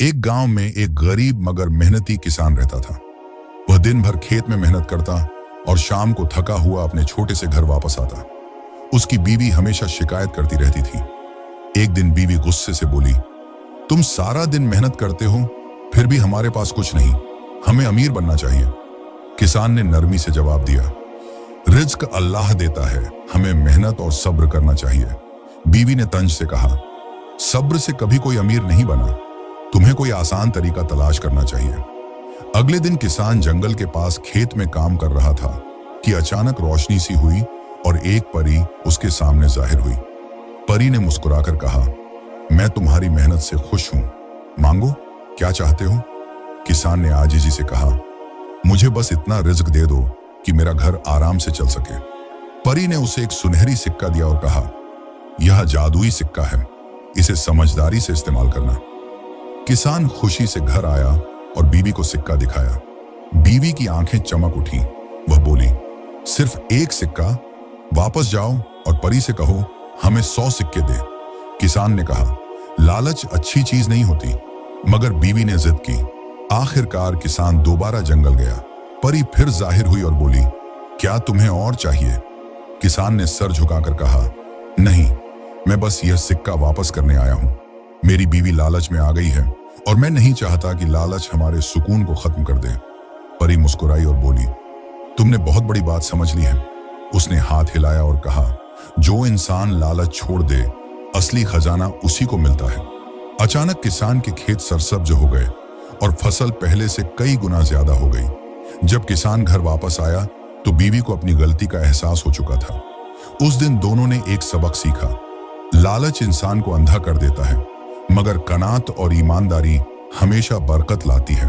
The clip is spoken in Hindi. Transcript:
एक गांव में एक गरीब मगर मेहनती किसान रहता था। वह दिन भर खेत में मेहनत करता और शाम को थका हुआ अपने छोटे से घर वापस आता। उसकी बीवी हमेशा शिकायत करती रहती थी। एक दिन बीवी गुस्से से बोली, तुम सारा दिन मेहनत करते हो, फिर भी हमारे पास कुछ नहीं, हमें अमीर बनना चाहिए। किसान ने नरमी से जवाब दिया, रिज्क अल्लाह देता है, हमें मेहनत और सब्र करना चाहिए। बीवी ने तंज से कहा, सब्र से कभी कोई अमीर नहीं बना, तुम्हें कोई आसान तरीका तलाश करना चाहिए। अगले दिन किसान जंगल के पास खेत में काम कर रहा था कि अचानक रोशनी सी हुई और एक परी उसके सामने जाहिर हुई। परी ने मुस्कुराकर कहा, मैं तुम्हारी मेहनत से खुश हूं, मांगो, क्या चाहते हो? किसान ने आजीजी से कहा, मुझे बस इतना रिज्क दे दो कि मेरा घर आराम से चल सके। परी ने उसे एक सुनहरी सिक्का दिया और कहा, यह जादुई सिक्का है, इसे समझदारी से इस्तेमाल करना। किसान खुशी से घर आया और बीवी को सिक्का दिखाया। बीवी की आंखें चमक उठी। वह बोली, सिर्फ एक सिक्का? वापस जाओ और परी से कहो हमें 100 सिक्के दे। किसान ने कहा, लालच अच्छी चीज नहीं होती, मगर बीवी ने जिद की। आखिरकार किसान दोबारा जंगल गया। परी फिर जाहिर हुई और बोली, क्या तुम्हें और चाहिए? किसान ने सर झुकाकर कहा, नहीं, मैं बस यह सिक्का वापस करने आया हूं। मेरी बीवी लालच में आ गई है और मैं नहीं चाहता कि लालच हमारे सुकून को खत्म कर दे। परी मुस्कुराई और बोली, तुमने बहुत बड़ी बात समझ ली है। उसने हाथ हिलाया और कहा, जो इंसान लालच छोड़ दे, असली खजाना उसी को मिलता है। अचानक किसान के खेत सरसब्ज हो गए और फसल पहले से कई गुना ज्यादा हो गई। जब किसान घर वापस आया तो बीवी को अपनी गलती का एहसास हो चुका था। उस दिन दोनों ने एक सबक सीखा, लालच इंसान को अंधा कर देता है, मगर कनात और ईमानदारी हमेशा बरकत लाती है।